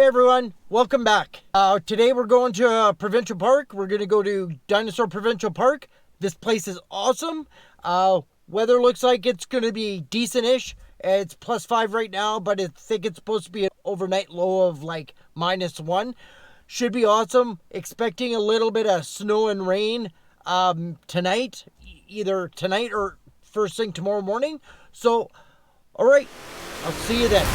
everyone, welcome back. Today we're going to Provincial Park. We're going to go to Dinosaur Provincial Park. This place is awesome. Weather looks like it's going to be decent-ish. It's +5 right now, but I think it's supposed to be an overnight low of like -1. Should be awesome. Expecting a little bit of snow and rain tonight, either tonight or first thing tomorrow morning. So, all right, I'll see you then.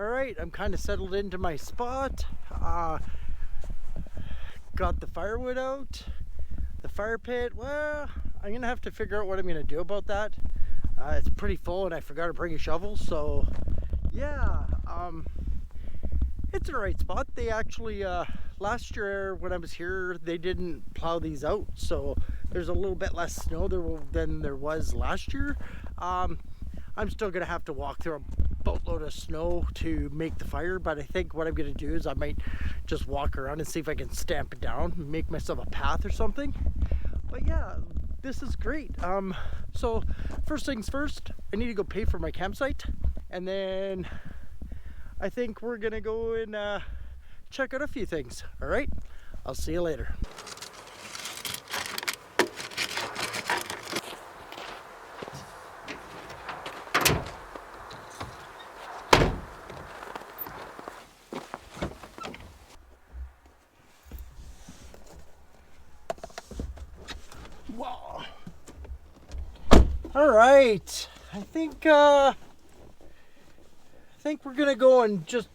Alright, I'm kind of settled into my spot. Got the firewood out. The fire pit, well, I'm going to have to figure out what I'm going to do about that. It's pretty full and I forgot to bring a shovel, so yeah. It's in the right spot. They actually, last year when I was here, they didn't plow these out, so there's a little bit less snow than there was last year. I'm still going to have to walk through a boatload of snow to make the fire, but I think what I'm going to do is I might just walk around and see if I can stamp it down and make myself a path or something. But yeah, this is great. So first things first, I need to go pay for my campsite, and then I think we're going to go and check out a few things. All right, I'll see you later. Whoa. All right, I think we're gonna go and just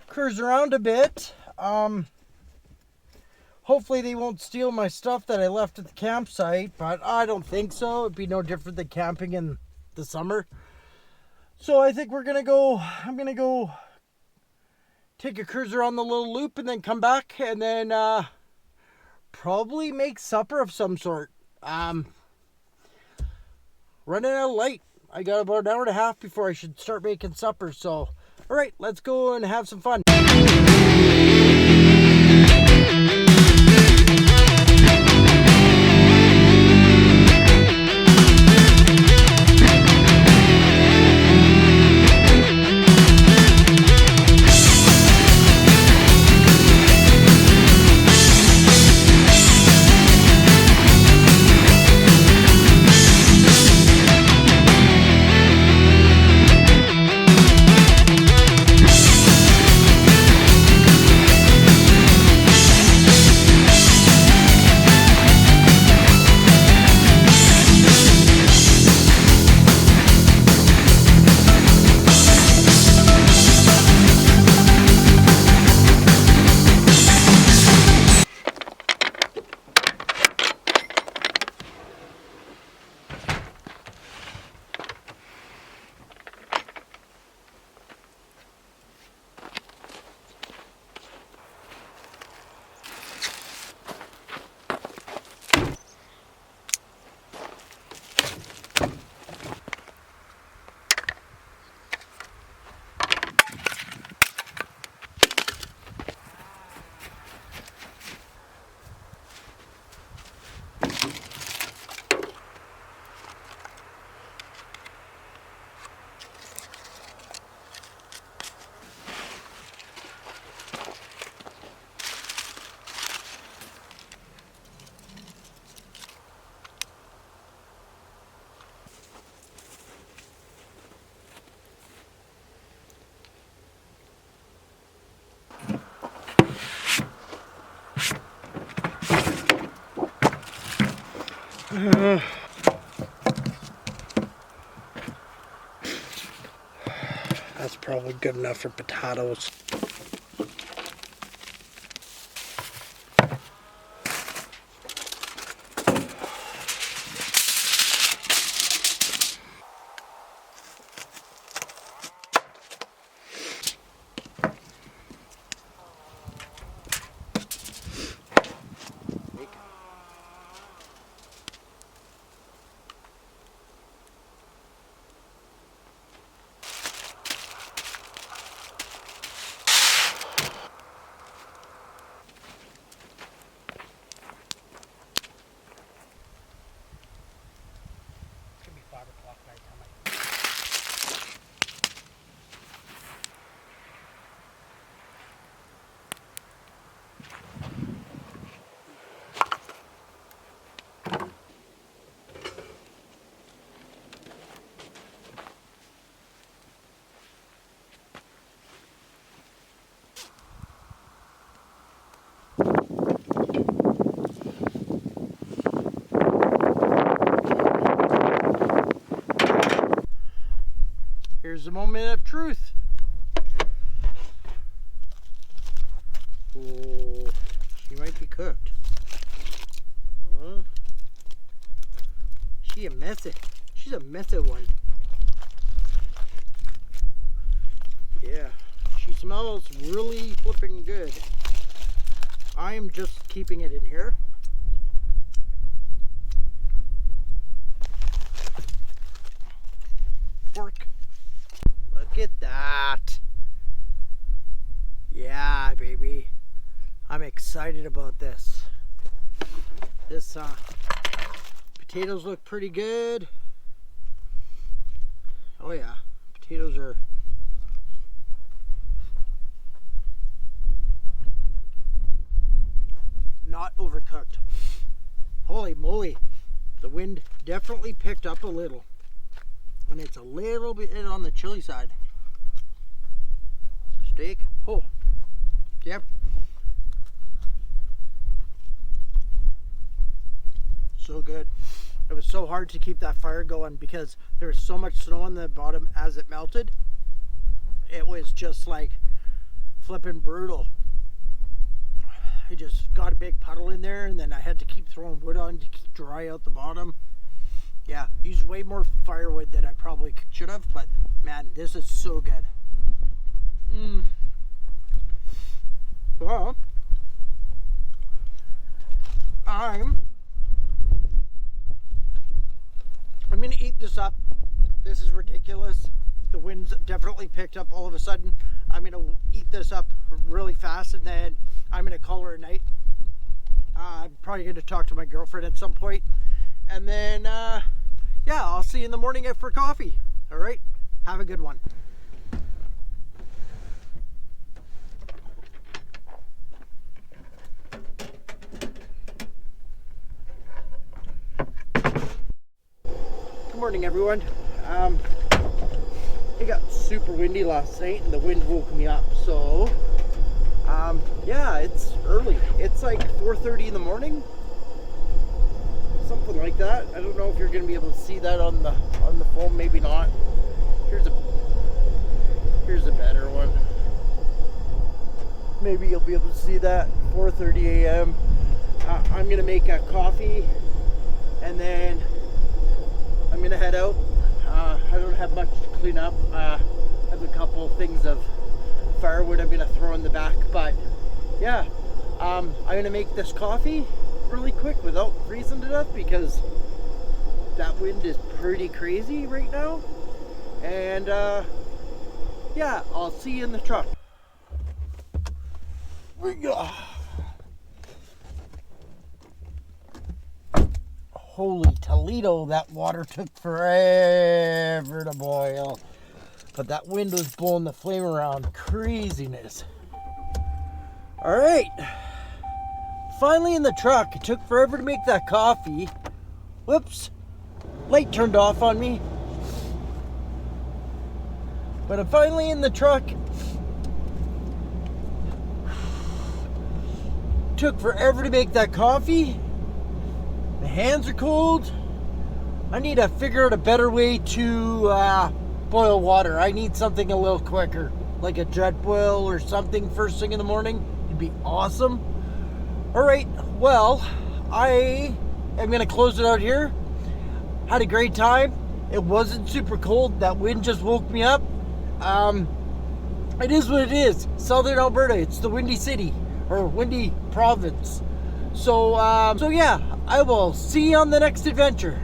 cruise around a bit. Hopefully they won't steal my stuff that I left at the campsite, but I don't think so. It'd be no different than camping in the summer. So I think I'm gonna go take a cruise around the little loop and then come back and then probably make supper of some sort. Running out of light. I got about an hour and a half before I should start making supper. So, all right, let's go and have some fun. That's probably good enough for potatoes. Here's the moment of truth. Oh, she might be cooked. She a messy. She's a messy one. Yeah, she smells really flipping good. I am just keeping it in here. Fork. Look at that. Yeah, baby. I'm excited about this. This potatoes look pretty good. Oh yeah, potatoes are not overcooked. Holy moly. The wind definitely picked up a little. And it's a little bit on the chilly side. Steak. Oh. Yep. So good. It was so hard to keep that fire going because there was so much snow on the bottom as it melted. It was just like flipping brutal. I just got a big puddle in there and then I had to keep throwing wood on to keep dry out the bottom. Yeah, used way more firewood than I probably should have, but man, this is so good. Well, I'm gonna eat this up. This is ridiculous. The wind's definitely picked up all of a sudden. I'm gonna eat this up really fast and then I'm gonna call her a night. I'm probably gonna talk to my girlfriend at some point. And then, yeah, I'll see you in the morning for coffee. All right, have a good one. Good morning, everyone. It got super windy last night and the wind woke me up. So, yeah, it's early. It's like 4:30 in the morning. Something like that. I don't know if you're going to be able to see that on the phone. Maybe not. Here's a better one. Maybe you'll be able to see that. 4:30 a.m. I'm going to make a coffee and then I'm going to head out. I don't have much to clean up. I have a couple things of firewood I'm going to throw in the back, but yeah, I'm going to make this coffee really quick without freezing to death because that wind is pretty crazy right now. And yeah, I'll see you in the truck. Holy Toledo, that water took forever to boil. But that wind was blowing the flame around. Craziness. All right. Finally in the truck. It took forever to make that coffee. Whoops. Light turned off on me. But I'm finally in the truck. Took forever to make that coffee. My hands are cold. I need to figure out a better way to boil water. I need something a little quicker, like a jet boil or something first thing in the morning. It'd be awesome. All right, well, I am going to close it out here. Had a great time. It wasn't super cold. That wind just woke me up. It is what it is. Southern Alberta. It's the Windy City or Windy Province. So yeah, I will see you on the next adventure.